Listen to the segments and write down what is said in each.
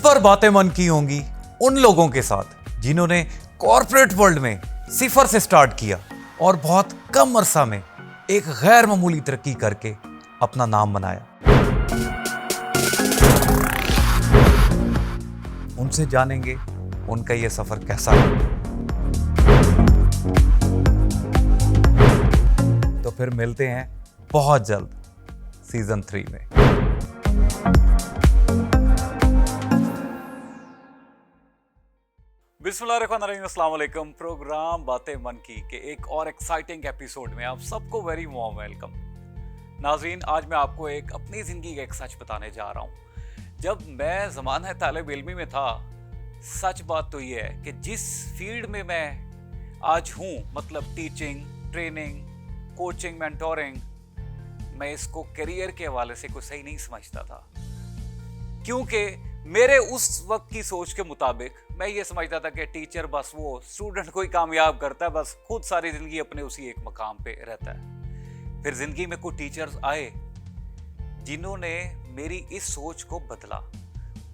पर बातें मन की होंगी उन लोगों के साथ जिन्होंने कॉर्पोरेट वर्ल्ड में सिफर से स्टार्ट किया और बहुत कम अरसा में एक गैर मामूली तरक्की करके अपना नाम बनाया। उनसे जानेंगे उनका ये सफर कैसा है। तो फिर मिलते हैं बहुत जल्द सीजन 3 में। बिस्मिल्लाहिर्रहमानिर्रहीम, अस्सलाम वालेकुम। प्रोग्राम बातें मन की के एक और एक्साइटिंग एपिसोड में आप सबको वेरी वार्म वेलकम। नाज़रीन, आज मैं आपको अपनी ज़िंदगी का एक सच बताने जा रहा हूँ। जब मैं ज़माना तालिब इल्मी में था, सच बात तो ये है कि जिस फील्ड में मैं आज हूँ, मतलब टीचिंग, ट्रेनिंग, कोचिंग, मेंटोरिंग, मैं इसको करियर के हवाले से कोई सही नहीं समझता था, क्योंकि मेरे उस वक्त की सोच के मुताबिक मैं ये समझता था कि टीचर बस वो स्टूडेंट को ही कामयाब करता है, बस खुद सारी ज़िंदगी अपने उसी एक मकाम पे रहता है। फिर ज़िंदगी में कुछ टीचर्स आए जिन्होंने मेरी इस सोच को बदला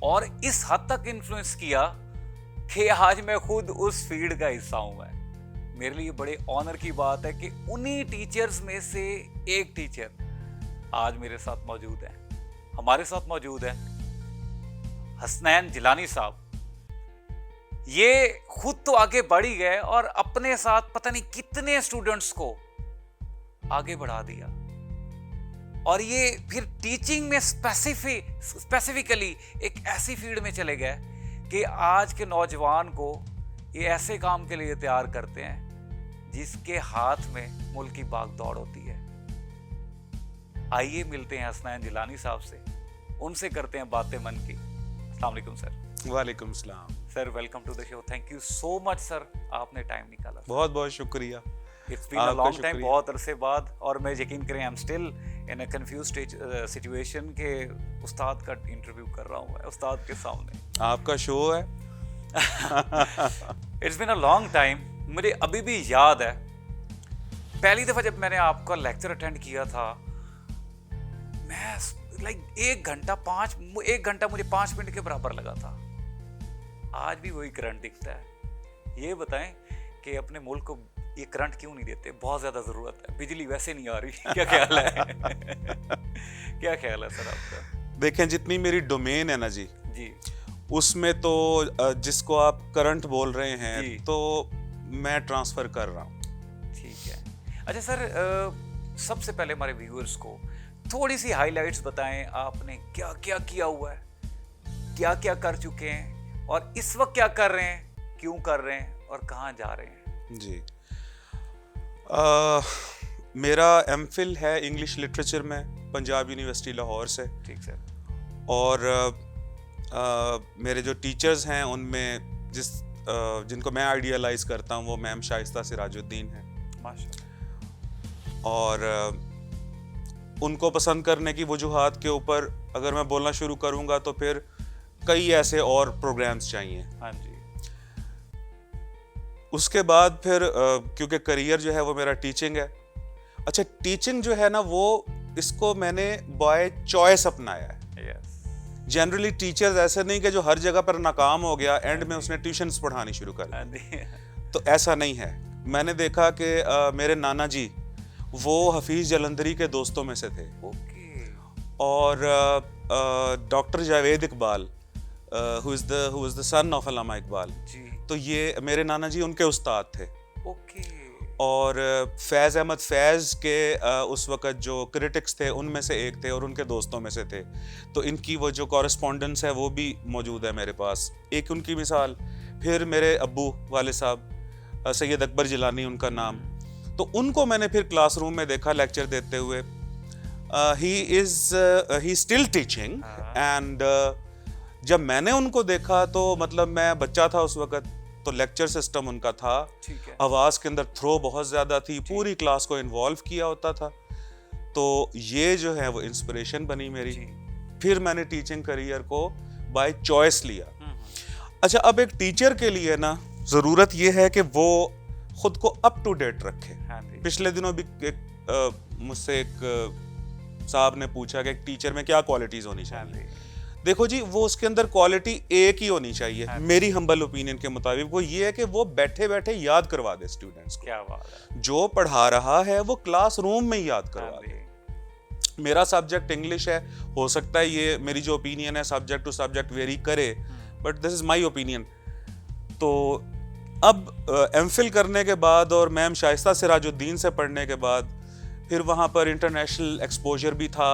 और इस हद तक इन्फ्लुएंस किया कि आज मैं खुद उस फील्ड का हिस्सा हूँ। मैं मेरे लिए बड़े ऑनर की बात है कि उन्हीं टीचर्स में से एक टीचर आज मेरे साथ मौजूद है। हमारे साथ मौजूद है हसनैन जिलानी साहब। ये खुद तो आगे बढ़ ही गए और अपने साथ पता नहीं कितने स्टूडेंट्स को आगे बढ़ा दिया, और ये फिर टीचिंग में स्पेसिफिकली एक ऐसी फील्ड में चले गए कि आज के नौजवान को ये ऐसे काम के लिए तैयार करते हैं जिसके हाथ में मुल्क की भाग दौड़ होती है। आइए मिलते हैं हसनैन जिलानी साहब से, उनसे करते हैं बातें मन की। अस्सलाम वालेकुम सर। वालेकुम सलाम sir, welcome to the show. Thank you so much sir, आपने टाइम निकाला। बहुत बहुत शुक्रिया। It's been a long time, बहुत अरसे बाद, और मैं यकीन करें I am still in a confused situation के उस्ताद का इंटरव्यू कर रहा हूँ उस्ताद के सामने। आपका शो है। It's been a long time. मुझे अभी भी याद है पहली दफा जब मैंने आपका लेक्चर अटेंड किया था, मैं एक घंटा मुझे 5 मिनट के बराबर लगा था। आज भी वही करंट दिखता है। ये बताएं कि अपने मुल्क को ये करंट क्यों नहीं देते? बहुत ज्यादा जरूरत है, बिजली वैसे नहीं आ रही। क्या ख्याल है? क्या ख्याल है सर आपका? देखें, जितनी मेरी डोमेन है ना जी, उसमें तो जिसको आप करंट बोल रहे हैं तो मैं ट्रांसफर कर रहा हूँ। ठीक है। अच्छा सर, सबसे पहले हमारे व्यूअर्स को थोड़ी सी हाइलाइट्स बताएं, आपने क्या क्या किया हुआ है, क्या क्या कर चुके हैं, और इस वक्त क्या कर रहे हैं, क्यों कर रहे हैं, और कहाँ जा रहे हैं? जी, मेरा एमफिल है इंग्लिश लिटरेचर में पंजाब यूनिवर्सिटी लाहौर से। ठीक सर। और मेरे जो टीचर्स हैं उनमें जिनको मैं आइडियलाइज करता हूँ वो मैम शाइस्ता सिराजुद्दीन है, माशाल्लाह। और उनको पसंद करने की वजूहात के ऊपर अगर मैं बोलना शुरू करूंगा तो फिर कई ऐसे और प्रोग्राम्स चाहिए। हाँ जी। उसके बाद फिर क्योंकि करियर जो है वो मेरा टीचिंग है। अच्छा, टीचिंग जो है ना, वो इसको मैंने बाय चॉइस अपनाया है। जनरली टीचर्स ऐसे नहीं कि जो हर जगह पर नाकाम हो गया एंड में उसने ट्यूशंस पढ़ानी शुरू कर दी, तो ऐसा नहीं है। मैंने देखा कि मेरे नाना जी वो हफीज जलंधरी के दोस्तों में से थे। और doctor Javed Iqbal who is the son of अल्लामा इकबाल, तो ये मेरे नाना जी उनके उस्ताद थे। और फैज़ अहमद फैज़ के उस वक़्त जो क्रिटिक्स थे उनमें से एक थे और उनके दोस्तों में से थे। तो इनकी वो जो कॉरेस्पॉन्डेंस है वो भी मौजूद है मेरे पास। एक उनकी मिसाल, फिर मेरे अब्बू वाले साहब सैयद अकबर जिलानी उनका नाम, तो उनको मैंने फिर क्लासरूम में देखा लेक्चर देते हुए। ही स्टिल टीचिंग, एंड जब मैंने उनको देखा तो मतलब मैं बच्चा था उस वक़्त, तो लेक्चर सिस्टम उनका था, आवाज़ के अंदर थ्रो बहुत ज़्यादा थी, पूरी क्लास को इन्वॉल्व किया होता था। तो ये जो है वो इंस्पिरेशन बनी मेरी। फिर मैंने टीचिंग करियर को बाय चॉइस लिया। अच्छा, अब एक टीचर के लिए ना ज़रूरत ये है कि वो खुद को अप टू डेट रखे। पिछले दिनों भी मुझसे एक साहब ने पूछा कि एक टीचर में क्या क्वालिटीज़ होनी चाहिए, देखो जी, वो उसके अंदर क्वालिटी एक ही होनी चाहिए मेरी हम्बल ओपिनियन के मुताबिक। वो ये है कि वो बैठे बैठे याद करवा दे स्टूडेंट्स को। क्या बात है। जो पढ़ा रहा है वो क्लासरूम में याद करवा दे। मेरा सब्जेक्ट इंग्लिश है, हो सकता है ये मेरी जो ओपिनियन है सब्जेक्ट टू सब्जेक्ट वेरी करे, but this is my opinion. तो अब एमफिल करने के बाद और मैम शाइस्ता सिराजुद्दीन से पढ़ने के बाद फिर वहाँ पर इंटरनेशनल एक्सपोजर भी था,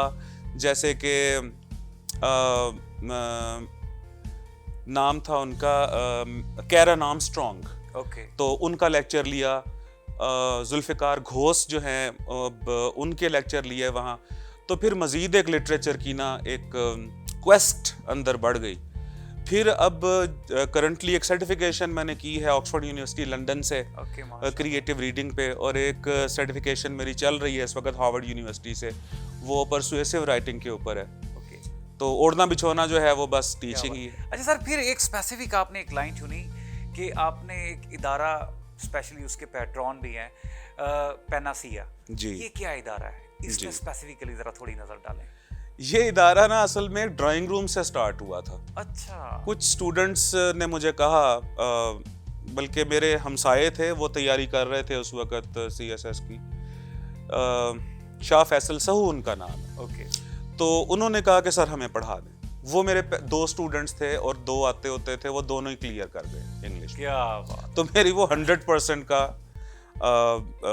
जैसे कि नाम था उनका कैरन आर्मस्ट्रॉन्ग, ओके। तो उनका लेक्चर लिया। जुल्फ़िकार घोष जो हैं उनके लेक्चर लिए वहाँ। तो फिर मज़ीद एक लिटरेचर की ना एक क्वेस्ट अंदर बढ़ गई। फिर अब करंटली एक सर्टिफिकेशन मैंने की है ऑक्सफोर्ड यूनिवर्सिटी लंदन से क्रिएटिव रीडिंग पे, और एक सर्टिफिकेशन मेरी चल रही है इस वक्त हार्वर्ड यूनिवर्सिटी से, वो परसुएसिव राइटिंग के ऊपर है। तो ओढ़ना बिछोना जो है वो बस टीचिंग ही है। अच्छा सर, फिर एक स्पेसिफिक आपने एक लाइन चुनी कि आपने एक इदारा, स्पेशली उसके पैट्रॉन भी हैं, पैनासिया जी, ये क्या इदारा है? इसमें स्पेसिफिकली जरा थोड़ी नजर डालें। ये इदारा ना असल में ड्राइंग रूम से स्टार्ट हुआ था। अच्छा। कुछ स्टूडेंट्स ने मुझे कहा, बल्कि मेरे हमसाये थे, वो तैयारी कर रहे थे उस वक्त CSS की, शाह फैसल सहू उनका नाम है। ओके। तो उन्होंने कहा कि सर हमें पढ़ा दें। वो मेरे 2 स्टूडेंट्स थे और 2 आते होते थे, वो दोनों ही क्लियर कर गए इंग्लिश। क्या बात। तो मेरी वो 100% का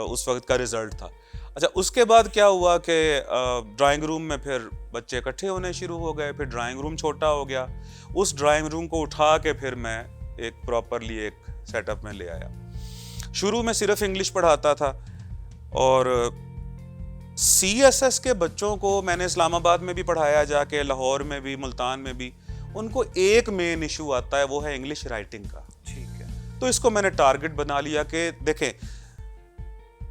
उस वक्त का रिजल्ट था। अच्छा, उसके बाद क्या हुआ कि ड्राइंग रूम में फिर बच्चे इकट्ठे होने शुरू हो गए, फिर ड्राइंग रूम छोटा हो गया। उस ड्राइंग रूम को उठा के फिर मैं एक प्रॉपरली एक सेटअप में ले आया। शुरू में सिर्फ इंग्लिश पढ़ाता था, और CSS के बच्चों को मैंने इस्लामाबाद में भी पढ़ाया, जाके लाहौर में भी, मुल्तान में भी। उनको एक मेन इशू आता है, वो है इंग्लिश राइटिंग का। ठीक है। तो इसको मैंने टारगेट बना लिया कि देखें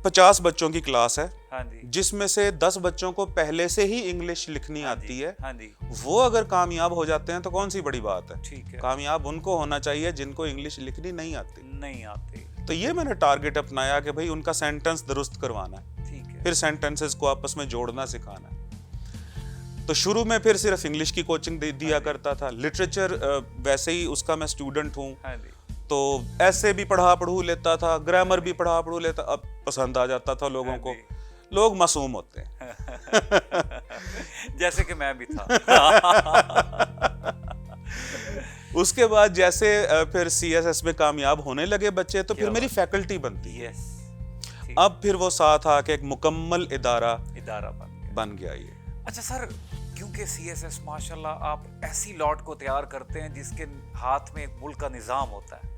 50 बच्चों की क्लास है, हाँ जी, जिसमें से 10 बच्चों को पहले से ही इंग्लिश लिखनी हाँ आती है। हाँ जी। वो अगर कामयाब हो जाते हैं तो कौन सी बड़ी बात है। ठीक है। कामयाब उनको होना चाहिए जिनको इंग्लिश लिखनी नहीं आती। तो ये मैंने टारगेट अपनाया कि भाई उनका सेंटेंस दुरुस्त करवाना है, ठीक है, फिर सेंटेंसेस को आपस में जोड़ना सिखाना है। तो शुरू में फिर सिर्फ इंग्लिश की कोचिंग दिया करता था। लिटरेचर वैसे ही उसका मैं स्टूडेंट हूँ, तो ऐसे भी पढ़ू लेता था, ग्रामर भी पढ़ू लेता। अब पसंद आ जाता था लोगों को, लोग मासूम होते हैं जैसे कि मैं भी था उसके बाद जैसे फिर CSS में कामयाब होने लगे बच्चे, तो फिर मेरी फैकल्टी बनती है। अब फिर वो साथ आके एक मुकम्मल इदारा बन गया ये। अच्छा सर, क्योंकि CSS माशाल्लाह आप ऐसी लॉट को तैयार करते हैं जिसके हाथ में एक मुल्क का निज़ाम होता है।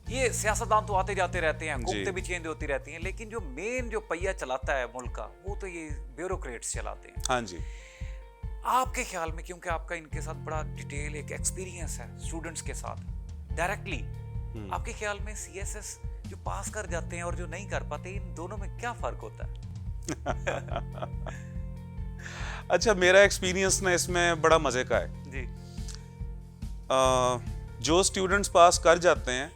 ये सियासतदान तो आते जाते रहते हैं, हुकूमतें भी चेंज होती रहती हैं, लेकिन जो मेन जो पहिया चलाता है मुल्क का, वो तो ये ब्यूरोक्रेट्स चलाते हैं। हाँ जी। आपके ख्याल में, क्योंकि आपका इनके साथ बड़ा डिटेल एक एक्सपीरियंस है स्टूडेंट्स के साथ डायरेक्टली, आपके ख्याल में CSS जो पास कर जाते हैं और जो नहीं कर पाते, इन दोनों में क्या फर्क होता है? अच्छा, मेरा एक्सपीरियंस ना इसमें बड़ा मजे का है जी। जो स्टूडेंट्स पास कर जाते हैं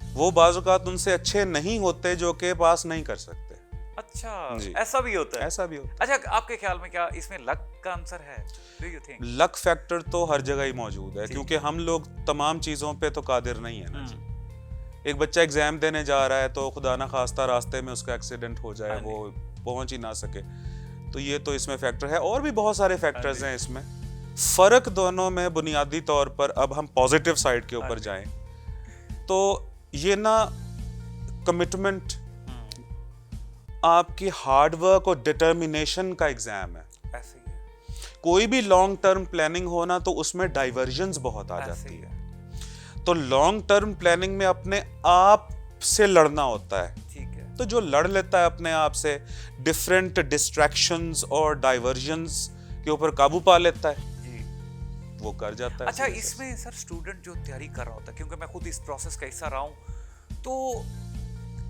वो बाज़ औक़ात उनसे अच्छे नहीं होते जो कि पास नहीं कर सकते। अच्छा, ऐसा भी होता है? ऐसा भी होता है। अच्छा, आपके ख्याल में क्या इसमें लक का आंसर है? Do you think? Luck factor तो हर जगह ही मौजूद है, क्योंकि हम लोग तमाम चीज़ों पे तो कादिर नहीं है ना जी। एक बच्चा एग्जाम देने जा रहा है तो खुदा ना खास्ता रास्ते में उसका एक्सीडेंट हो जाए, वो पहुंच ही ना सके, तो ये तो इसमें फैक्टर है। और भी बहुत सारे फैक्टर्स हैं इसमें। फ़र्क दोनों में बुनियादी तौर पर, अब हम पॉजिटिव साइड के ऊपर जाएं तो ये ना कमिटमेंट, आपकी हार्डवर्क और डिटर्मिनेशन का एग्जाम है। ऐसे ही है। कोई भी लॉन्ग टर्म प्लानिंग हो ना तो उसमें डाइवर्जन्स बहुत आ जाती है। तो लॉन्ग टर्म प्लानिंग में अपने आप से लड़ना होता है। ठीक है। तो जो लड़ लेता है अपने आप से, डिफरेंट डिस्ट्रैक्शंस और डाइवर्जन्स के ऊपर काबू पा लेता है, वो कर जाता है। अच्छा, इसमें सर स्टूडेंट जो तैयारी कर रहा होता है, क्योंकि मैं खुद इस प्रोसेस का हिस्सा रहा हूँ, तो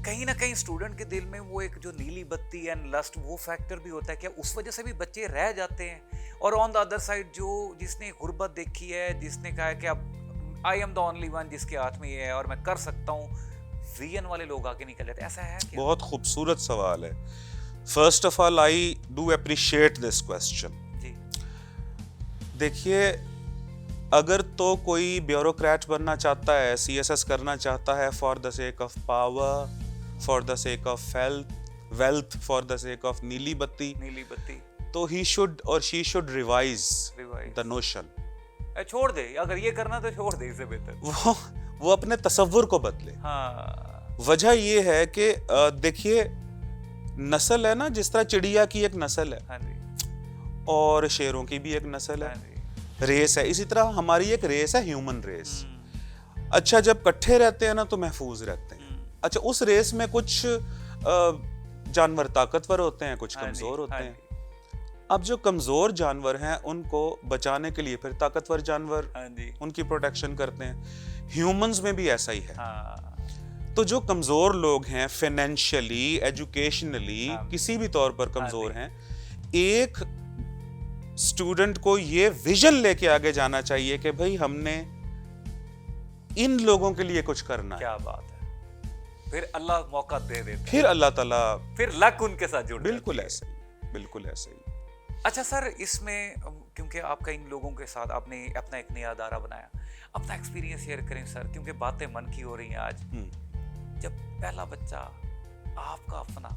कहीं ना कहीं स्टूडेंट के दिल में वो एक जो नीली बत्ती एंड लस्ट, वो फैक्टर भी होता है। क्या उस वजह से भी बच्चे रह जाते हैं? और ऑन द अदर साइड जो जिसने गुर्बत देखी है, जिसने कहा है कि अब I am the only one जिसके हाथ में ये है और मैं कर सकता हूँ, विजन वाले लोग आगे निकल जाते हैं, ऐसा है क्या? बहुत खूबसूरत सवाल है। First of all I do appreciate this question. जी। देखिए, अगर तो कोई ब्यूरोक्रेट बनना चाहता है, सीएसएस करना चाहता है for the sake of power, for the sake of wealth, for the sake of नीली बत्ती, तो ही शुड और she should revise the notion. छोड़ दे, अगर ये करना तो छोड़ दे, इससे बेहतर वो अपने तसव्वुर को बदले। हाँ। वजह ये है कि देखिए, नस्ल है ना, जिस तरह चिड़िया की एक नस्ल है, हाँ जी, और शेरों की भी एक नस्ल है, रेस है, इसी तरह हमारी एक रेस है, ह्यूमन रेस। अच्छा, जब इकट्ठे रहते हैं ना तो महफूज रहते हैं। अच्छा, उस रेस में कुछ जानवर ताकतवर होते हैं, कुछ कमजोर होते हैं। अब जो कमजोर जानवर हैं उनको बचाने के लिए फिर ताकतवर जानवर उनकी प्रोटेक्शन करते हैं। ह्यूमंस में भी ऐसा ही है। तो जो कमजोर लोग हैं, फाइनेंशियली, एजुकेशनली, किसी भी तौर पर कमजोर हैं, एक स्टूडेंट को ये विजन लेके आगे जाना चाहिए कि भाई हमने इन लोगों के लिए कुछ करना है। क्या बात है। फिर अल्लाह मौका दे देता है, फिर अल्लाह ताला, फिर लक उनके साथ जुड़ बिल्कुल ऐसे ही, बिल्कुल ऐसे ही। अच्छा सर, इसमें क्योंकि आपका इन लोगों के साथ आपने अपना एक नया अदारा बनाया, अपना एक्सपीरियंस शेयर करें सर, क्योंकि बातें मन की हो रही हैं आज। जब पहला बच्चा आपका अपना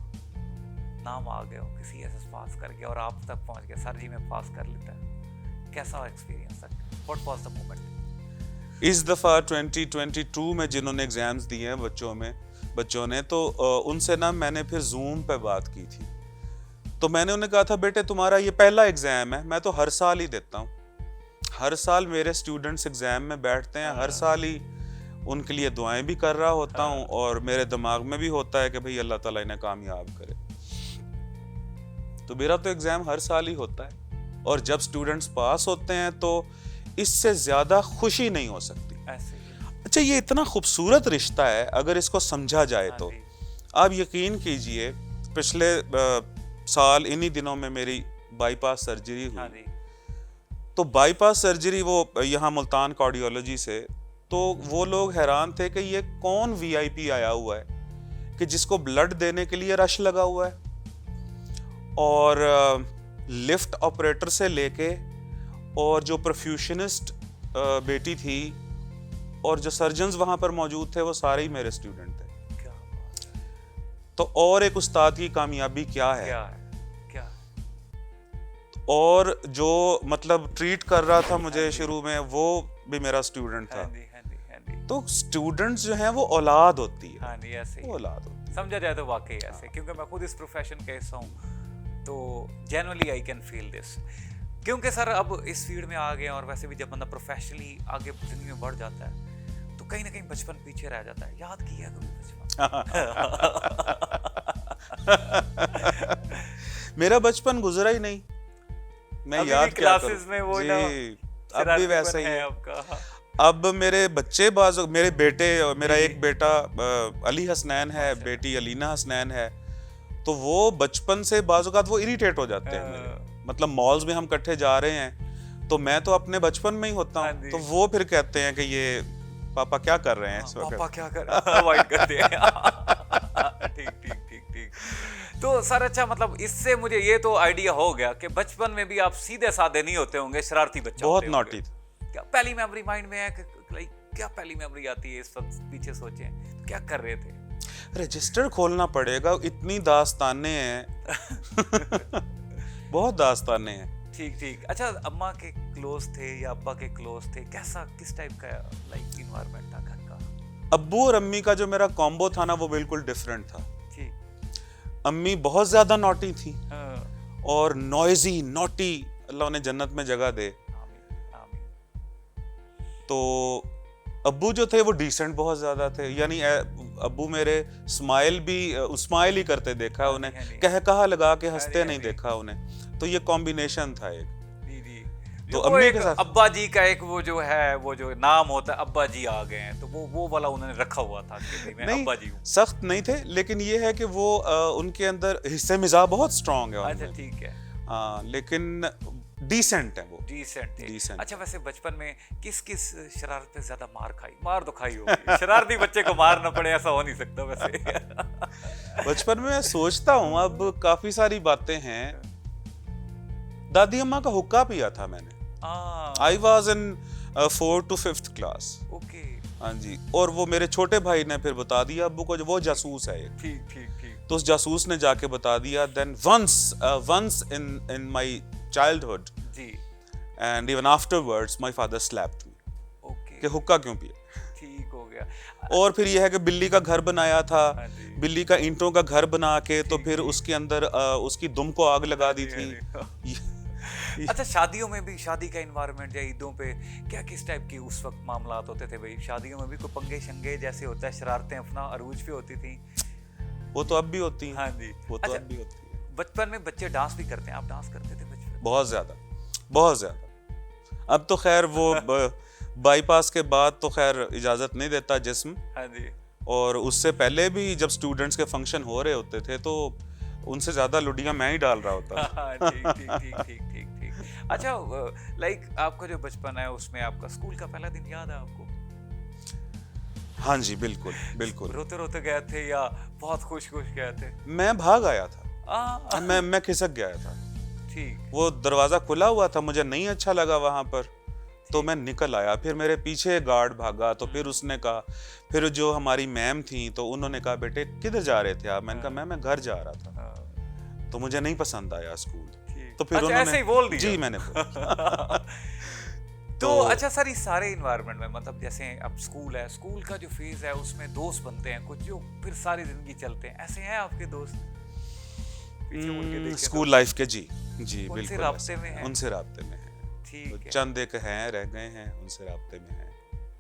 नाम आ गया, किसी एसएस पास कर गया और आप तक पहुंच गया, सर जी मैं पास कर लेता है, कैसा एक्सपीरियंस था? What was the moment? इस दफा 2022 में जिन्होंने एग्जाम्स दिए हैं बच्चों ने, तो उनसे ना मैंने फिर जूम पे बात की थी। तो मैंने उन्हें कहा था, बेटे तुम्हारा ये पहला एग्जाम है, मैं तो हर साल ही देता हूँ, हर साल मेरे स्टूडेंट्स एग्जाम में बैठते हैं, हर साल ही उनके लिए दुआएं भी कर रहा होता हूँ, और मेरे दिमाग में भी होता है कि भाई अल्लाह ताला इन्हें कामयाब करे। तो मेरा तो एग्जाम हर साल ही होता है, और जब स्टूडेंट्स पास होते हैं तो इससे ज्यादा खुशी नहीं हो सकती। अच्छा, ये इतना खूबसूरत रिश्ता है, अगर इसको समझा जाए तो। आप यकीन कीजिए, पिछले साल इन्हीं दिनों में मेरी बाईपास सर्जरी हुई। तो बाईपास सर्जरी वो यहाँ मुल्तान कार्डियोलॉजी से, तो वो लोग हैरान थे कि ये कौन वीआईपी आया हुआ है कि जिसको ब्लड देने के लिए रश लगा हुआ है, और लिफ्ट ऑपरेटर से लेके और जो परफ्यूशनिस्ट बेटी थी और जो सर्जन्स वहां पर मौजूद थे, वो सारे ही मेरे स्टूडेंट थे। तो और एक उस्ताद की कामयाबी क्या है? और जो मतलब ट्रीट कर रहा था मुझे शुरू में, वो भी मेरा स्टूडेंट था। तो स्टूडेंट्स जो हैं वो औलाद होती है। हाँ जी, ऐसे ही औलाद होती है, समझा जाए तो वाकई ऐसे। क्योंकि मैं खुद इस प्रोफेशन का हिस्सा हूँ, तो genuinely I can feel this. क्योंकि सर अब इस फील्ड में आ गए, और वैसे भी जब बंदा प्रोफेशनली आगे जिंदगी में बढ़ जाता है तो कहीं ना कहीं बचपन पीछे रह जाता है। याद किया कभी बचपन? मेरा बचपन गुजरा ही नहीं, मैं याद क्या करूं। में वो जी, अब भी वैसा ही है आपका। अब मेरे बच्चे मेरे बेटे, और मेरा एक बेटा अली हसनैन है, बेटी अलीना हसनैन है, तो वो बचपन से बाज़ औक़ात वो इरिटेट हो जाते हैं मेरे। मतलब मॉल्स में हम इकट्ठे जा रहे हैं तो मैं तो अपने बचपन में ही होता हूँ, तो वो फिर कहते हैं कि ये पापा क्या कर रहे हैं इस वक्त, पापा क्या कर रहे हैं, अवॉइड करते हैं। ठीक। तो सर अच्छा, मतलब इससे मुझे ये तो आइडिया हो गया कि बचपन में भी आप सीधे साधे नहीं होते होंगे, शरारती बच्चा बहुत नॉटी। क्या पहली मेमोरी माइंड में है कि लाइक क्या पहली मेमोरी आती है इस वक्त? पीछे सोचें, क्या कर रहे थे? रजिस्टर खोलना पड़ेगा, इतनी दास्ताने हैं। बहुत दास्ताने हैं। ठीक। अच्छा, अम्मा के क्लोज थे या अब्बा के क्लोज थे? कैसा, किस टाइप का लाइक इन्वायरमेंट था घर का? अब्बू और अम्मी का जो मेरा कॉम्बो था ना, वो बिल्कुल डिफरेंट था। ठीक। अम्मी बहुत ज्यादा नॉटी थी, और नॉइजी, नॉटी, अल्लाह उन्हें जन्नत में जगह दे। तो अब्बू जो थे वो डिसेंट बहुत ज्यादा थे, यानी अब्बू मेरे स्माइल ही करते देखा उन्हें, कहा लगा के हंसते नहीं देखा उन्हें। तो ये कॉम्बिनेशन था एक। तो अम्मी के साथ अब्बा जी का एक वो जो नाम होता है, अब्बा जी आ गए हैं, तो वो वाला उन्होंने रखा हुआ था कि मैं नहीं, अब्बा जी हूं। सख्त नहीं थे, लेकिन ये है कि वो उनके अंदर हिस्से मिजाज बहुत स्ट्रांग है। अच्छा, ठीक है। हाँ, लेकिन डिसेंट है वो। डिसेंट। अच्छा, वैसे बचपन में किस शरारत पे ज्यादा मार खाई? मार तो खाई होगी, शरारती बच्चे को मार ना पड़े ऐसा हो नहीं सकता वैसे। बचपन में मैं सोचता हूँ, अब काफी सारी बातें हैं। दादी अम्मा का हुक्का पिया था मैंने। I was in 4 to 5th class. Okay, हाँ जी। और वो मेरे छोटे भाई ने फिर बता दिया अब्बू को, वो जासूस है एक। ठीक ठीक ठीक। तो उस जासूस ने जाके बता दिया। Then once in my childhood जी। And even afterwards my father slapped me okay, कि हुक्का क्यों पिए। ठीक हो गया। और फिर यह है कि बिल्ली का घर बनाया था, हाँ जी। बिल्ली का ईंटों का घर बना के तो ठीक, फिर ठीक। उसके अंदर उसकी दुम को आग लगा दी थी। अच्छा, शादियों में भी, शादी का इन्वायरमेंट या ईदों पे क्या किस टाइप की उस वक्त मामलात होते थे भाई? शादियों में भी कोई पंगे शंगे जैसे होता है, शरारतें अपना अरूज पे होती थी? वो तो अब भी होती हैं। हाँ जी। वो तो अच्छा, अब भी होती है। बचपन में बच्चे डांस भी करते हैं, आप डांस करते थे बचपन? बहुत ज्यादा, बहुत ज्यादा। अब तो खैर वो बाईपास के बाद तो खैर इजाजत नहीं देता जिस्म। हाँ जी। और उससे पहले भी जब स्टूडेंट्स के फंक्शन हो रहे होते थे तो उनसे ज्यादा लुडियां मैं ही डाल रहा होता था। ठीक ठीक ठीक ठीक ठीक ठीक। अच्छा, लाइक आपका जो बचपन है उसमें आपका स्कूल का पहला दिन याद है आपको? हाँ जी, बिल्कुल बिल्कुल। रोते रोते गए थे या बहुत खुश खुश गए थे? मैं भाग आया था, मैं खिसक गया था। ठीक। वो दरवाजा खुला हुआ था, मुझे नहीं अच्छा लगा वहां पर, तो मैं निकल आया। फिर मेरे पीछे गार्ड भागा, तो फिर उसने कहा, फिर जो हमारी मैम थी तो उन्होंने कहा बेटे किधर जा रहे थे आप? मैंने कहा मैं घर जा रहा था, तो मुझे नहीं पसंद आया स्कूल। तो फिर अच्छा, उन्होंने ऐसे ही बोल दिया? जी, मैंने बोला। तो अच्छा सर, इस सारे इन्वायरमेंट में मतलब जैसे अब स्कूल है, स्कूल का जो फेज है उसमें दोस्त बनते हैं कुछ जो फिर सारी जिंदगी चलते हैं, ऐसे हैं आपके दोस्त पीछे मुड़ के देखें स्कूल तो? लाइफ के जी जी उनसे बिल्कुल राब्ते ऐसे में हैं? उनसे राब्ते में हैं। ठीक है, चंद एक हैं रह गए हैं, उनसे राब्ते में हैं।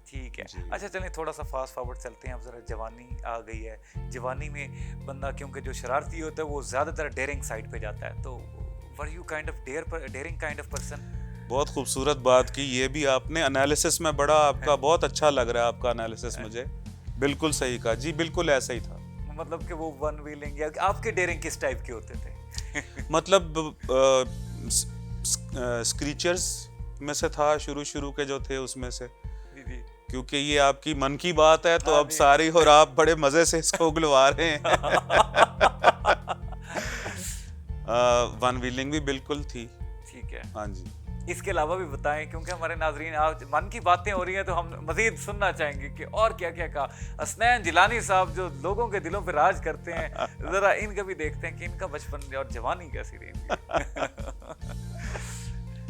ठीक है। जी। अच्छा चलें, थोड़ा सा फास्ट फॉरवर्ड चलते हैं। अब जरा जवानी आ गई है, जवानी में बंदा क्योंकि जो शरारती होता है वो ज्यादातर डेयरिंग साइड पे जाता है, तो were you kind of daring kind of person? बहुत खूबसूरत बात की, ये भी आपने एनालिसिस में बड़ा आपका बहुत अच्छा लग रहा है आपका एनालिसिस मुझे। बिल्कुल सही कहा जी, बिल्कुल ऐसा ही था। मतलब कि वो वन व्हीलिंग या आपके डेयरिंग किस टाइप के होते थे? मतलब स्क्रीचर्स में से था, शुरू के जो थे उसमें से। जी जी। क्योंकि ये आपकी मन की बात है तो हाँ अब जी। सारी, और आप बड़े मजे से इसको उगलवा रहे हैं। वन व्हीलिंग भी बिल्कुल थी। ठीक है, हाँ जी। इसके अलावा भी बताएं क्योंकि हमारे नाजरीन आज मन की बातें हो रही हैं तो हम मजीद सुनना चाहेंगे कि और क्या क्या कहा हसनैन जिलानी साहब जो लोगों के दिलों पे राज करते हैं। जरा इनका भी देखते हैं कि इनका बचपन और जवानी कैसी रही।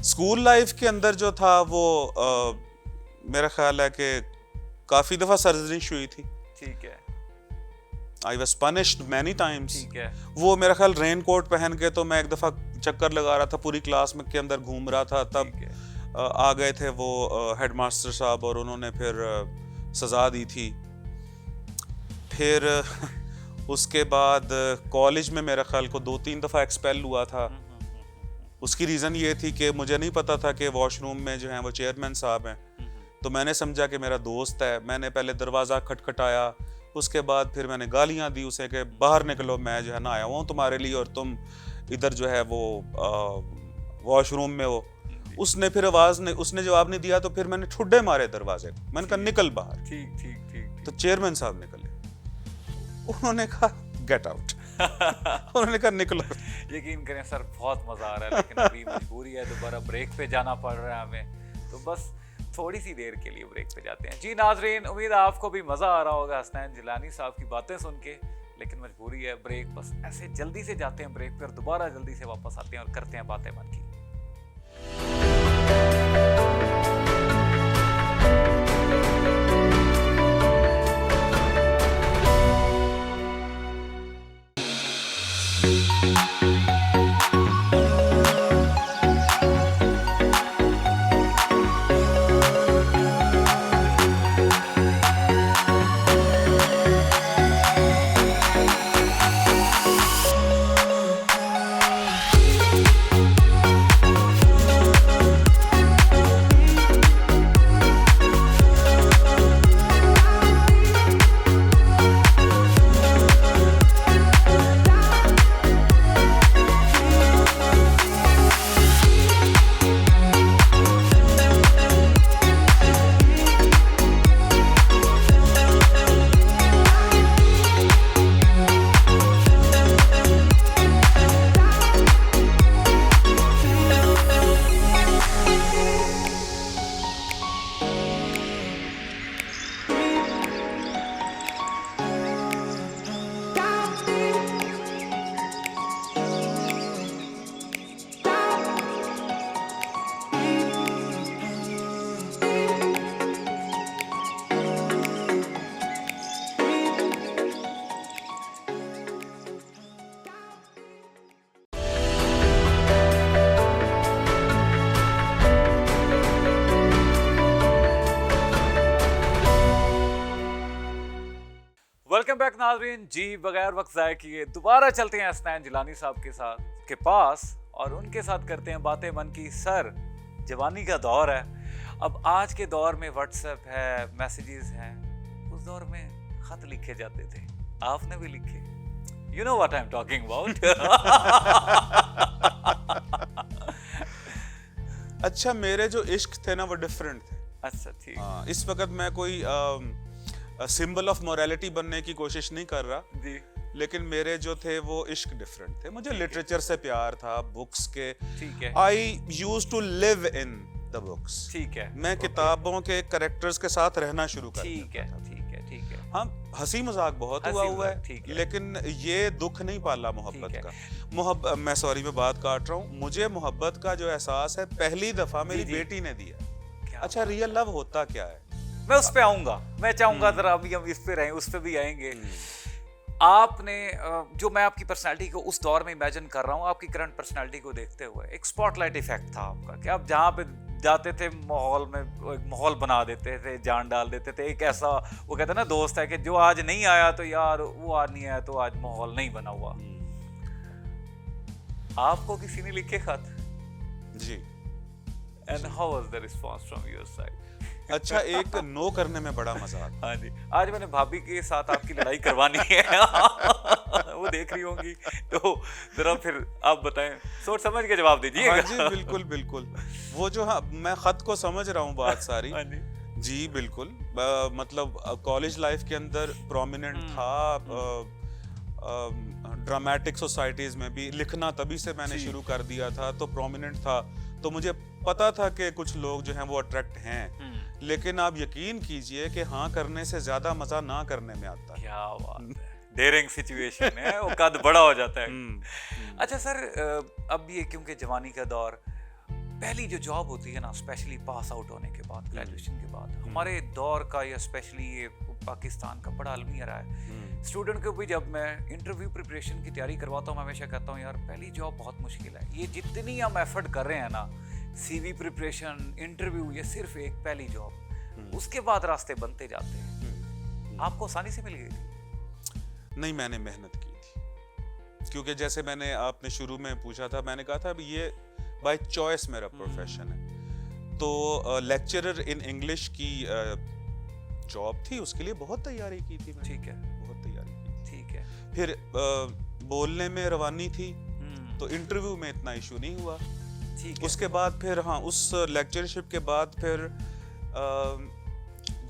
स्कूल लाइफ के अंदर जो था वो मेरा ख्याल है कि काफी दफा सर्जरी हुई थी। ठीक है, I was punished many times. ठीक है। वो मेरा ख्याल रेन कोट पहन के तो मैं एक दफा चक्कर लगा रहा था, पूरी क्लास में के अंदर घूम रहा था, तब ठीक है। आ गए थे वो हेडमास्टर साहब और उन्होंने फिर सजा दी थी। फिर उसके बाद कॉलेज में मेरा ख्याल को 2-3 दफा एक्सपेल हुआ था। उसकी रीज़न ये थी कि मुझे नहीं पता था कि वॉशरूम में जो है वो चेयरमैन साहब हैं, तो मैंने समझा कि मेरा दोस्त है। मैंने पहले दरवाज़ा खटखटाया, उसके बाद फिर मैंने गालियाँ दी उसे कि बाहर निकलो, मैं जो है ना आया हुआ हूँ तुम्हारे लिए और तुम इधर जो है वो वॉशरूम में हो। उसने फिर उसने जवाब नहीं दिया, तो फिर मैंने ठुड्डे मारे दरवाजे को। मैंने कहा निकल बाहर। ठीक ठीक ठीक। तो चेयरमैन साहब निकले, उन्होंने कहा गेट आउट। उन्होंने कहा निकलो। यकीन करें सर, बहुत मजा आ रहा है लेकिन अभी मजबूरी है, दोबारा ब्रेक पे जाना पड़ रहा है हमें, तो बस थोड़ी सी देर के लिए ब्रेक पे जाते हैं। जी नाजरीन, उम्मीद है आपको भी मजा आ रहा होगा हसनैन जिलानी साहब की बातें सुन के, लेकिन मजबूरी है, ब्रेक बस ऐसे जल्दी से जाते हैं ब्रेक पर, दोबारा जल्दी से वापस आते हैं और करते हैं बातें मन की। वेलकम बैक नाज़रीन जी। बगैर वक्त ज़ाय किए दोबारा चलते हैं हसनैन जिलानी साहब के पास और उनके साथ करते हैं बातें मन की। सर, जवानी का दौर है, अब आज के दौर में व्हाट्सएप है, मैसेजेस हैं, उस दौर में खत लिखे जाते थे, आपने भी लिखे। You know what I am talking about. अच्छा, मेरे जो इश्क थे ना वो डिफरेंट थे। अच्छा, ठीक। इस वक्त मैं कोई सिंबल ऑफ मोरालिटी बनने की कोशिश नहीं कर रहा जी। लेकिन मेरे जो थे वो इश्क डिफरेंट थे। मुझे लिटरेचर से प्यार था, बुक्स के। ठीक है। I used to live in the books. ठीक है। मैं किताबों के कैरेक्टर्स के साथ रहना शुरू कर ठीक देता है, था। ठीक है, ठीक है। हाँ, हंसी मजाक बहुत हंसी हुआ है, ठीक है। लेकिन ये दुख नहीं पाला मोहब्बत ठीक का। मैं बात काट रहा हूँ। मुझे मोहब्बत का जो एहसास है पहली दफा मेरी जी। बेटी ने दिया। क्या अच्छा, रियल लव होता क्या है? मैं उस पे आऊंगा, मैं चाहूंगा जरा अभी हम इस पे रहें, उस पे भी आएंगे। आपने जो मैं आपकी पर्सनालिटी को उस दौर में इमेजिन कर रहा हूँ, आपकी करंट पर्सनालिटी को देखते हुए, एक स्पॉटलाइट इफेक्ट था आपका कि आप जहाँ पे जाते थे माहौल में एक माहौल बना देते थे, जान डाल देते थे। एक ऐसा वो कहते हैं ना दोस्त है कि जो आज नहीं आया तो यार वो आज नहीं आया तो आज माहौल नहीं बना हुआ। आपको किसी ने लिखे खत? जी। And how was the response from your side? अच्छा, एक नो करने में बड़ा मजा आता। हाँ जी, आज मैंने भाभी के साथ आपकी लड़ाई करवानी है। वो देख रही होंगी, तो जरा फिर आप बताएं, सोच समझ के जवाब दीजिए। हाँ जी, बिल्कुल बिल्कुल। वो जो, हाँ, मैं खत को समझ रहा हूँ बात सारी। हाँ जी। जी बिल्कुल। मतलब कॉलेज लाइफ के अंदर प्रोमिनेंट था। ड्रामेटिक सोसाइटीज में भी लिखना तभी से मैंने शुरू कर दिया था, तो प्रोमिनेंट था, तो मुझे पता था कि कुछ लोग जो हैं वो अट्रैक्ट हैं। लेकिन आप यकीन कीजिए कि हाँ करने से ज्यादा मजा ना करने में आता है। क्या बात है, डेयरिंग सिचुएशन है, वो कद बड़ा हो जाता है। अच्छा सर, अब ये क्योंकि जवानी का दौर, पहली जो जॉब होती है ना, स्पेशली पास आउट होने के बाद, ग्रेजुएशन के बाद, हमारे दौर का या स्पेशली ये पाकिस्तान का बड़ा अलमिया रहा है। स्टूडेंट को भी जब मैं इंटरव्यू प्रिपरेशन की तैयारी करवाता हूँ, मैं हमेशा कहता हूँ यार पहली जॉब बहुत मुश्किल है। ये जितनी हम एफर्ट कर रहे हैं ना, सीवी प्रिपरेशन, इंटरव्यू, ये सिर्फ एक पहली जॉब, उसके बाद रास्ते बनते जाते हैं। आपको आसानी से मिल गई थी? नहीं, मैंने मेहनत की थी। क्योंकि जैसे मैंने आपने शुरू में पूछा था, मैंने कहा था अब ये बाय चॉइस मेरा प्रोफेशन है। तो लेक्चरर इन इंग्लिश की जॉब थी, उसके लिए बहुत तैयारी की थी मैंने। ठीक है, बहुत तैयारी की थी। ठीक है। फिर बोलने में रवानी थी, तो इंटरव्यू में इतना इशू नहीं हुआ। ठीक है। उसके बाद फिर, हाँ, उस लेक्चरशिप के बाद फिर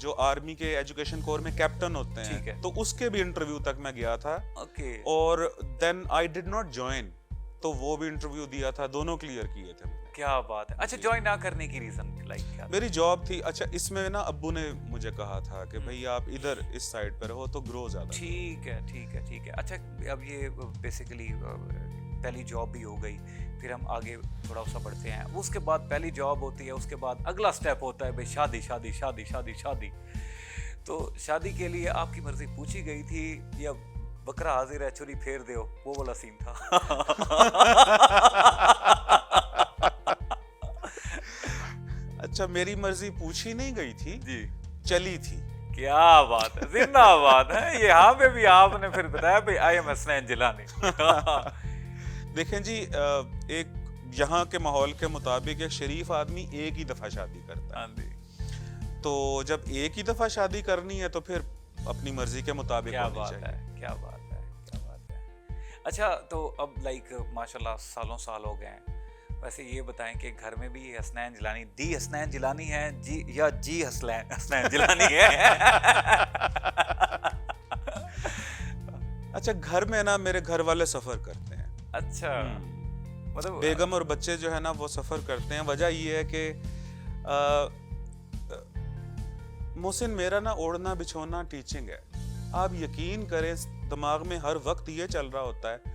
जो आर्मी के एजुकेशन कोर में कैप्टन होते हैं, तो उसके भी इंटरव्यू तक मैं गया था। ओके। और then I did not join, तो वो भी इंटरव्यू दिया था, दोनों क्लियर किए थे मैंने। क्या बात है। अच्छा, ज्वाइन ना करने की रीजन लाइक क्या? मेरी जॉब थी। अच्छा, इसमें ना अब्बू ने मुझे कहा था कि भाई आप इधर इस साइड पर रहो तो ग्रो ज्यादा। ठीक है, ठीक है, ठीक है। अच्छा, अब ये बेसिकली पहली जॉब भी हो गई, फिर हम आगे थोड़ा सा बढ़ते हैं। उसके बाद पहली जॉब होती है, उसके बाद अगला स्टेप होता है भाई शादी, शादी, शादी, शादी, शादी। तो शादी के लिए आपकी मर्जी पूछी गई थी या बकरा हाजिर है छुरी फेर दो, वो वाला सीन था? अच्छा, मेरी मर्जी पूछी नहीं गई थी जी, चली थी। क्या बात है, जिंदाबाद है। यहाँ पे भी आपने फिर बताया भाई आई एम हसनैन जिलानी। देखें जी, एक यहाँ के माहौल के मुताबिक एक शरीफ आदमी एक ही दफा शादी करता है। तो जब एक ही दफा शादी करनी है तो फिर अपनी मर्जी के मुताबिक होनी चाहिए। क्या बात है, क्या बात है। अच्छा, तो अब लाइक माशाल्लाह सालों साल हो गए हैं। वैसे ये बताएं कि घर में भी हसनैन जिलानी, दी हसनैन जिलानी है जी, या जी हसनैन जिलानी है? अच्छा, घर में ना मेरे घर वाले सफर करते हैं। अच्छा, मतलब बेगम और बच्चे जो है ना वो सफर करते हैं। वजह ये है कि मोहसिन, मेरा ना ओढ़ना बिछोना टीचिंग है। आप यकीन करें, दिमाग में हर वक्त ये चल रहा होता है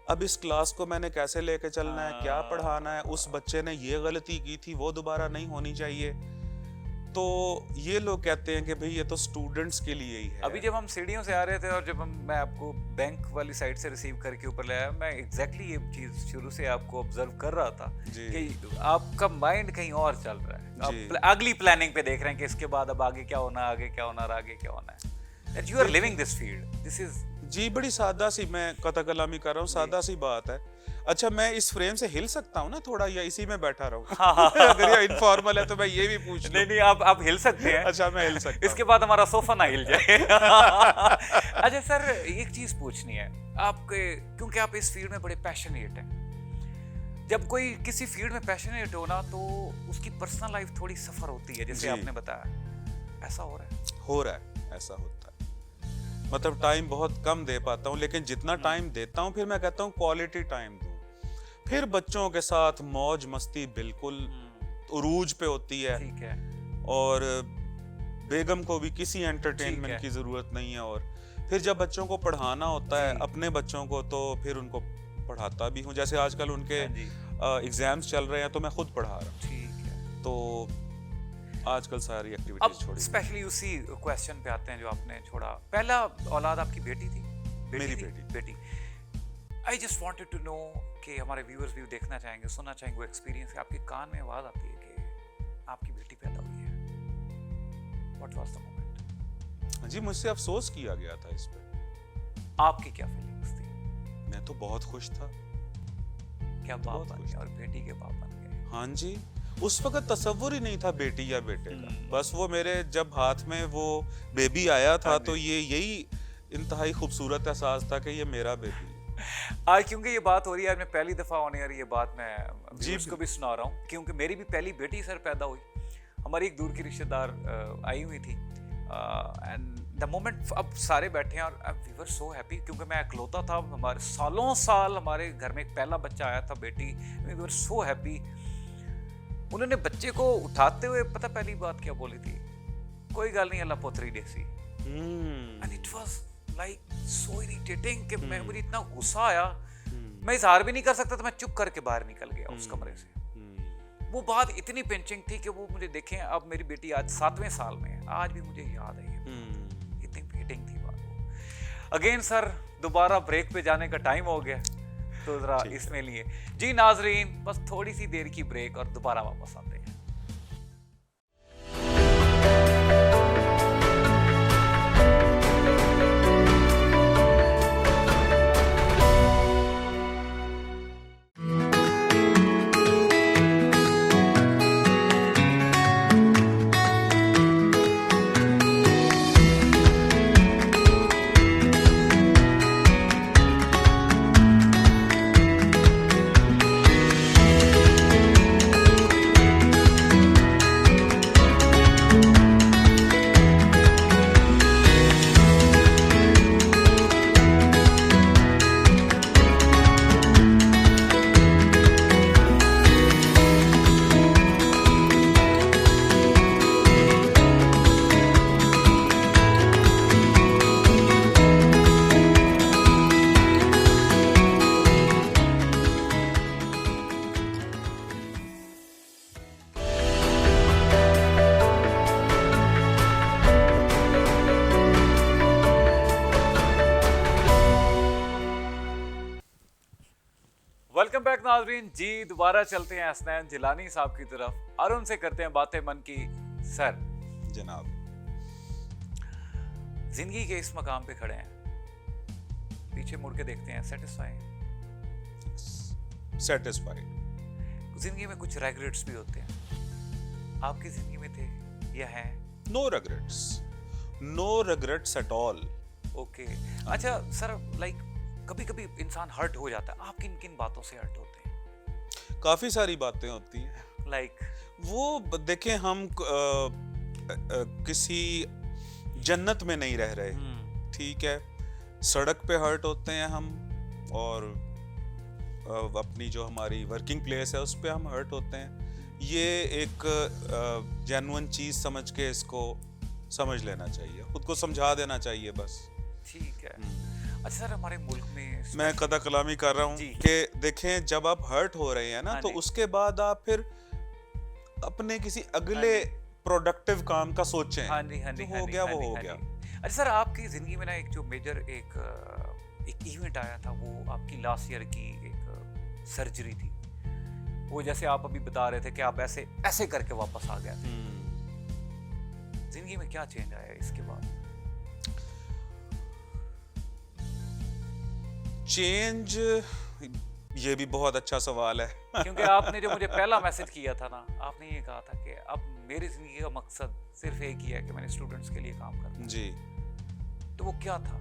अब इस क्लास को मैंने कैसे लेके चलना है, क्या पढ़ाना है, उस बच्चे ने ये गलती की थी वो दोबारा नहीं होनी चाहिए। तो ये लोग कहते हैं कि भाई ये तो स्टूडेंट्स के लिए ही है। अभी जब हम सीढ़ियों से आ रहे थे और जब मैं आपको बैंक वाली साइड से रिसीव करके ऊपर ले आया, मैं एग्जैक्टली ये चीज शुरू से आपको ऑब्जर्व कर रहा था कि आपका माइंड कहीं और चल रहा है। आप अगली प्लानिंग पे देख रहे हैं कि इसके बाद अब आगे क्या होना, आगे क्या होना, आगे क्या होना है। that you are living this field. This is जी बड़ी सादा सी मैं कथा कलामी कर रहा हूँ, सादा सी बात है। अच्छा मैं इस फ्रेम से हिल सकता हूँ ना थोड़ा, या इसी में बैठा रहूँ? अगर ये इनफॉर्मल है तो मैं ये भी पूछ लूँ। नहीं आप हिल सकते हैं। अच्छा मैं हिल सकता हूँ। इसके बाद हमारा सोफा ना हिल जाए। अच्छा सर एक चीज पूछनी है आपके, क्योंकि आप इस फील्ड में बड़े पैशनेट हैं। जब कोई किसी फील्ड में पैशनेट हो ना तो उसकी पर्सनल लाइफ थोड़ी सफर होती है, जैसे आपने बताया। ऐसा हो रहा है? हो रहा है, ऐसा होता है। मतलब टाइम बहुत कम दे पाता हूँ, लेकिन जितना टाइम देता हूँ फिर मैं कहता हूँ क्वालिटी टाइम दूँ। फिर बच्चों के साथ मौज मस्ती बिल्कुल उरूज पे होती है। ठीक है। और बेगम को भी किसी एंटरटेनमेंट की जरूरत नहीं है। और फिर जब बच्चों को पढ़ाना होता है, अपने बच्चों को, तो फिर उनको पढ़ाता भी हूँ। जैसे आजकल उनके एग्जाम्स चल रहे हैं तो मैं खुद पढ़ा रहा हूँ। ठीक है। तो आजकल सारी एक्टिविटीज छोड़ी। स्पेशली उसी क्वेश्चन पे आते हैं जो आपने छोड़ा। पहला औलाद आपकी बेटी थी? मेरी बेटी। I just wanted to know कि हमारे व्यूअर्स भी देखना चाहेंगे, सुनना चाहेंगे वो एक्सपीरियंस। आपके कान में आवाज आती है कि आपकी बेटी पैदा हुई है। What was the moment? जी मुझसे अफसोस किया गया था इस पे। आपकी क्या फीलिंग्स थी? मैं तो बहुत खुश था। क्या बाप बन गए और बेटी के बाप बन गए? हाँ जी, उस वक्त तसव्वुर ही नहीं था बेटी या बेटे का। बस वो मेरे जब हाथ में वो बेबी आया था तो यही इंतहाई खूबसूरत एहसास था कि ये मेरा बेबी। आज क्योंकि ये बात हो रही है, आज मैं पहली दफा होने आ रही ये बात मैं व्यूअर्स को भी सुना रहा हूँ, क्योंकि मेरी भी पहली बेटी सर पैदा हुई। हमारी एक दूर की रिश्तेदार आई हुई थी एंड द मोमेंट, अब सारे बैठे हैं और वी वर सो हैप्पी, क्योंकि मैं इकलौता था। हमारे सालों साल हमारे घर में एक पहला बच्चा आया था, बेटी। We were so happy. उन्होंने बच्चे को उठाते हुए पता पहली बात क्या बोली थी? कोई गल नहीं, अल्लाह पोतरी देसी। And it was like so irritating कि मैं, मुझे इतना गुस्सा आया, मैं इजहार भी नहीं कर सकता था। मैं चुप करके बाहर निकल गया उस कमरे से। वो बात इतनी पिंचिंग थी कि वो मुझे देखें, अब मेरी बेटी आज 7वें साल में है, आज भी मुझे याद है ये। इतनी पिंचिंग थी बात वो। अगेन सर दोबारा ब्रेक पे जाने का टाइम हो गया, तो जरा इसमें लिए जी नाजरीन, बस थोड़ी सी देर की ब्रेक और दोबारा वापस आते हैं। वेलकम बैक नाजरीन जी, दोबारा चलते हैं हसनैन जिलानी साहब की तरफ और उनसे करते हैं बातें मन की। सर जनाब, जिंदगी के इस मकाम पे खड़े हैं, पीछे मुड़ के देखते हैं, सेटिस्फाइड। जिंदगी में कुछ रेग्रेट्स भी होते हैं, आपकी जिंदगी में थे या हैं? No regrets at all. Okay. अच्छा सर, लाइक कभी कभी इंसान हर्ट हो जाता है, आप किन किन बातों से हर्ट होते हैं? काफी सारी बातें होती हैं। लाइक वो देखें, हम किसी जन्नत में नहीं रह रहे, ठीक है। सड़क पे हर्ट होते हैं हम, और अपनी जो हमारी वर्किंग प्लेस है उस पे हम हर्ट होते हैं। ये एक जेन्युइन चीज समझ के इसको समझ लेना चाहिए, खुद को समझा देना चाहिए बस। ठीक है। अच्छा सर, हमारे मुल्क में मैं कदा कलामी कर रहा हूँ कि देखें, जब आप हर्ट हो रहे हैं ना, तो उसके बाद आप फिर अपने किसी अगले प्रोडक्टिव काम का सोचें। हाँ जी, हाँ जी, हो गया वो हो गया। अच्छा सर, आपकी जिंदगी में ना एक जो मेजर एक इवेंट आया था, वो आपकी लास्ट ईयर की एक सर्जरी थी। वो जैसे आप अभी बता रहे थे कि आप ऐसे करके वापस आ गए थे। जिंदगी में क्या चेंज आया इसके बाद? चेंज, ये भी बहुत अच्छा सवाल है। क्योंकि आपने जो मुझे पहला मैसेज किया था ना, आपने ये कहा था कि अब मेरी जिंदगी का मकसद सिर्फ एक ही है कि मैंने स्टूडेंट्स के लिए काम करना। जी, तो वो क्या था?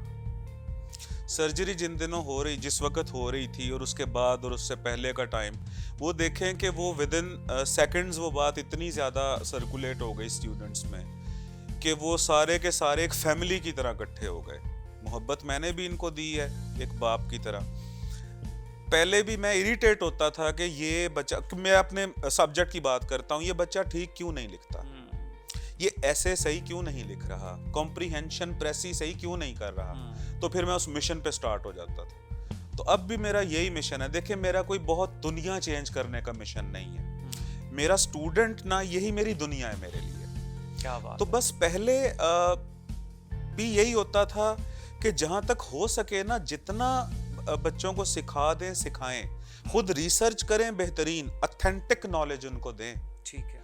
सर्जरी जिन दिनों हो रही, जिस वक्त हो रही थी और उसके बाद और उससे पहले का टाइम, वो देखें कि वो विद इन सेकेंड्स वो बात इतनी ज़्यादा सर्कुलेट हो गई स्टूडेंट्स में कि वो सारे के सारे एक फैमिली की तरह इकट्ठे हो गए। मोहब्बत मैंने भी इनको दी है एक बाप की तरह। पहले भी मैं इरिटेट होता था कि ये बच्चा, मैं अपने सब्जेक्ट की बात करता हूँ, ये बच्चा ठीक क्यों नहीं लिखता, ये ऐसे सही क्यों नहीं लिख रहा, कॉम्प्रीहेंशन प्रेसी सही क्यों नहीं कर रहा। तो फिर मैं उस मिशन पे स्टार्ट हो जाता था। तो अब भी मेरा यही मिशन है। देखिए, मेरा कोई बहुत दुनिया चेंज करने का मिशन नहीं है। मेरा स्टूडेंट ना, यही मेरी दुनिया है मेरे लिए। क्या बात तो है। बस पहले भी यही होता था कि जहां तक हो सके ना, जितना बच्चों को सिखा दें, सिखाएं, खुद रिसर्च करें, बेहतरीन ऑथेंटिक नॉलेज उनको दें। ठीक है।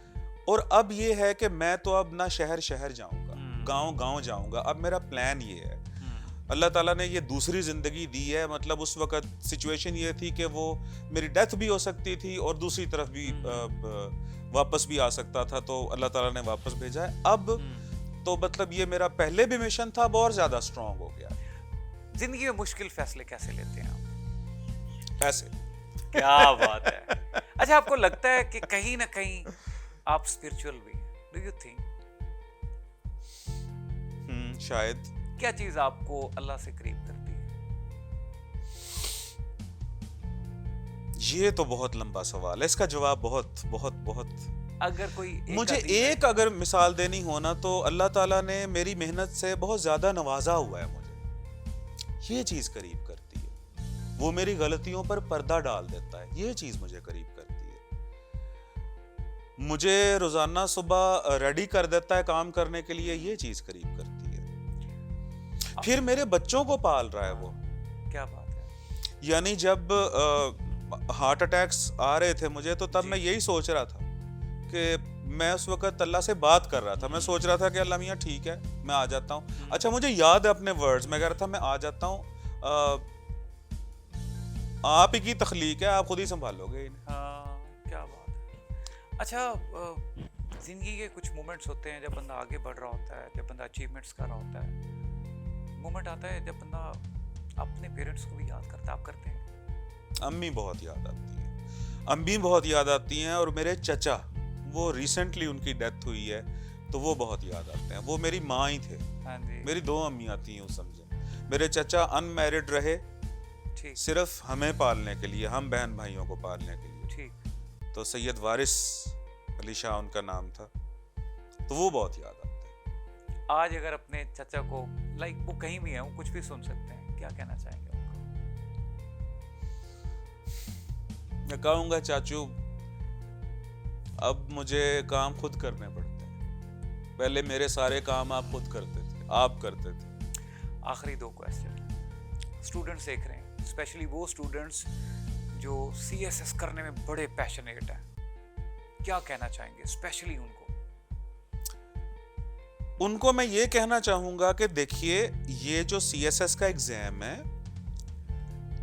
और अब ये है कि मैं तो अब ना शहर शहर जाऊंगा, गांव गांव जाऊंगा। अब मेरा प्लान ये है। अल्लाह ताला ने ये दूसरी जिंदगी दी है। मतलब उस वक्त सिचुएशन ये थी कि वो मेरी डेथ भी हो सकती थी और दूसरी तरफ भी वापस भी आ सकता था, तो अल्लाह ताला ने वापस भेजा है। अब तो मतलब ये मेरा पहले भी मिशन था, अब और ज्यादा स्ट्रांग हो गया। जिंदगी में मुश्किल फैसले कैसे लेते हैं आप? ऐसे। क्या बात है। अच्छा, आपको लगता है कि कहीं ना कहीं आप स्पिरिचुअल भी हैं? Do you think? शायद। क्या चीज आपको अल्लाह से करीब करती है? ये तो बहुत लंबा सवाल है, इसका जवाब बहुत बहुत बहुत। अगर कोई मुझे एक अगर मिसाल देनी हो ना, तो अल्लाह ताला ने मेरी मेहनत से बहुत ज्यादा नवाजा हुआ है मुझे। ये चीज करीब करती है। वो मेरी गलतियों पर पर्दा डाल देता है, ये चीज मुझे करीब करती है। मुझे रोजाना सुबह रेडी कर देता है काम करने के लिए, ये चीज करीब करती है। फिर मेरे बच्चों को पाल रहा है वो। क्या बात है। यानी जब हार्ट अटैक्स आ रहे थे मुझे, तो तब मैं यही सोच रहा था कि मैं उस वक्त अल्लाह से बात कर रहा था। मैं सोच रहा था कि अल्लाह मियाँ ठीक है, मैं आ जाता हूँ। अच्छा, मुझे याद है अपने वर्ड्स, मैं कह रहा था मैं आ जाता हूँ, आप ही की तख्लीक है, आप खुद ही संभालोगे इन्हें। क्या बात है। अच्छा, जिंदगी के कुछ मोमेंट्स होते हैं जब बंदा आगे बढ़ रहा होता है, जब बंदा अचीवमेंट्स कर रहा होता है। मोमेंट आता है जब बंदा अपने पेरेंट्स को भी याद करता है। आप करते हैं? अम्मी बहुत याद आती है, अम्मी बहुत याद आती हैं। और मेरे चचा, वो रिसेंटली उनकी डेथ हुई है, तो वो बहुत याद आते हैं। वो मेरी माँ ही थे। हाँ जी। मेरी दो अम्मियाँ थी उस समझे। मेरे चचा अनमैरिड रहे, ठीक। सिर्फ हमें पालने के लिए, हम बहन भाइयों को पालने के लिए। ठीक। तो सैयद वारिस अली शाह उनका नाम था। तो वो बहुत याद आते हैं। आज अगर अपने चचा को, लाइक वो कहीं भी है, वो कुछ भी सुन सकते हैं, क्या कहना चाहेंगे उनको? मैं कहूँगा, चाचू अब मुझे काम खुद करने पड़ते हैं। पहले मेरे सारे काम आप खुद करते थे, आप करते थे। आखिरी दो क्वेश्चन। स्टूडेंट्स देख रहे हैं, स्पेशली वो स्टूडेंट्स जो CSS करने में बड़े पैशनेट हैं, क्या कहना चाहेंगे स्पेशली उनको? उनको मैं ये कहना चाहूंगा कि देखिए, ये जो CSS का एग्जाम है,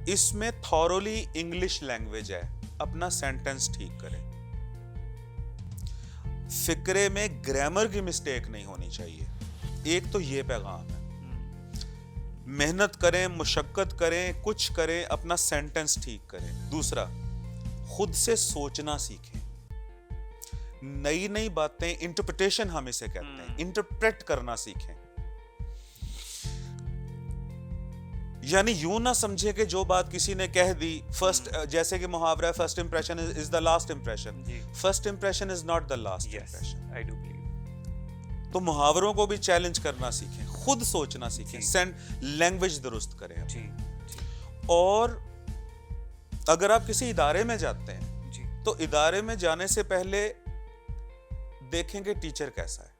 इसमें थॉरोली इंग्लिश लैंग्वेज है। अपना सेंटेंस ठीक करें, फिक्रे में ग्रामर की मिस्टेक नहीं होनी चाहिए। एक तो ये पैगाम है। मेहनत करें, मुशक्कत करें, कुछ करें, अपना सेंटेंस ठीक करें। दूसरा, खुद से सोचना सीखें। नई नई बातें, इंटरप्रिटेशन हम इसे कहते हैं, इंटरप्रेट करना सीखें। यानी यूं ना समझे कि जो बात किसी ने कह दी, फर्स्ट, जैसे कि मुहावरा है, first impression is the last impression. First impression is not the last impression. I do believe. तो मुहावरों को भी चैलेंज करना सीखें, खुद सोचना सीखें, सेंड लैंग्वेज दुरुस्त करें। और अगर आप किसी इदारे में जाते हैं, तो इदारे में जाने से पहले देखेंगे टीचर कैसा है,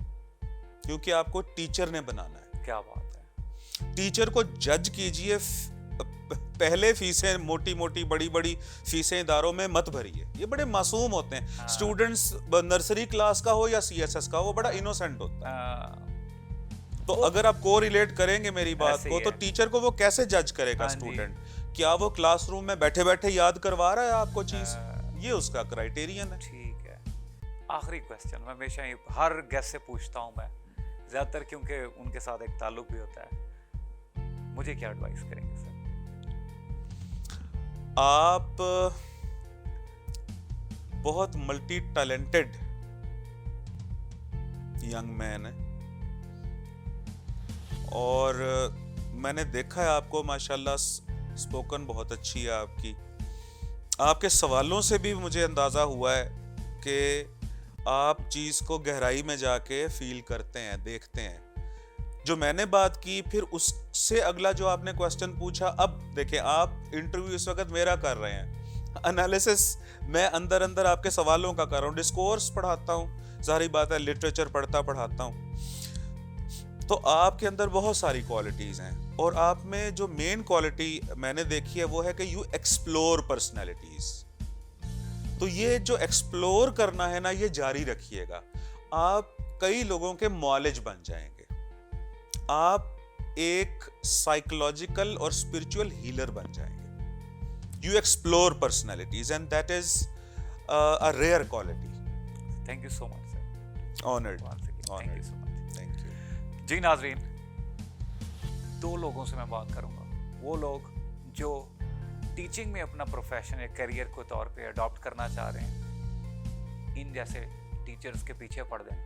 क्योंकि आपको टीचर ने बनाना है। क्या बात है। टीचर को जज कीजिए। पहले फीसें, मोटी मोटी बड़ी बड़ी फीसें इदारों में मत भरिए। ये बड़े मासूम होते हैं। स्टूडेंट्स नर्सरी क्लास का हो या CSS का हो, वो बड़ा इनोसेंट होता है। तो अगर आप को रिलेट करेंगे मेरी बात को, तो टीचर को वो कैसे जज करेगा स्टूडेंट? क्या वो क्लासरूम में बैठे बैठे याद करवा रहा है आपको चीज, ये उसका क्राइटेरियन है। ठीक है। आखिरी क्वेश्चन मैं हमेशा ही हर गेस्ट से पूछता हूँ मैं, ज्यादातर क्योंकि उनके साथ एक ताल्लुक भी होता है, मुझे क्या एडवाइस करेंगे सर? आप बहुत मल्टी टैलेंटेड यंग मैन है और मैंने देखा है आपको, माशाल्लाह स्पोकन बहुत अच्छी है आपकी। आपके सवालों से भी मुझे अंदाजा हुआ है कि आप चीज को गहराई में जाके फील करते हैं, देखते हैं। जो मैंने बात की, फिर उससे अगला जो आपने क्वेश्चन पूछा, अब देखें आप इंटरव्यू इस वक्त मेरा कर रहे हैं, एनालिसिस मैं अंदर अंदर आपके सवालों का कर रहा हूँ, डिस्कोर्स पढ़ाता हूँ, जाहिर बात है लिटरेचर पढ़ाता हूँ। तो आपके अंदर बहुत सारी क्वालिटीज हैं और आप में जो मेन क्वालिटी मैंने देखी है वो है कि यू एक्सप्लोर पर्सनैलिटीज। तो ये जो एक्सप्लोर करना है ना, ये जारी रखिएगा। आप कई लोगों के मॉलेज बन जाएंगे, आप एक साइकोलॉजिकल और स्पिरिचुअल हीलर बन जाएंगे। You explore personalities and that is a rare quality. Thank you so much sir. Honoured. Thank you so much. Thank you ji नाजरीन, दो लोगों से मैं बात करूंगा, वो लोग जो टीचिंग में अपना प्रोफेशन या करियर को तौर पे अडॉप्ट करना चाह रहे हैं, इन जैसे टीचर्स के पीछे पड़ जाएं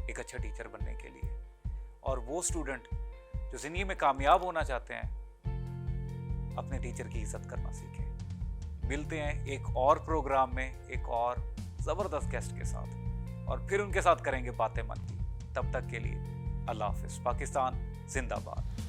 एक अच्छा टीचर बनने के लिए, और वो स्टूडेंट जो जिंदगी में कामयाब होना चाहते हैं अपने टीचर की इज्जत करना सीखें। मिलते हैं एक और प्रोग्राम में एक और ज़बरदस्त गेस्ट के साथ, और फिर उनके साथ करेंगे बातें मन की। तब तक के लिए अल्लाह हाफिज़। पाकिस्तान जिंदाबाद।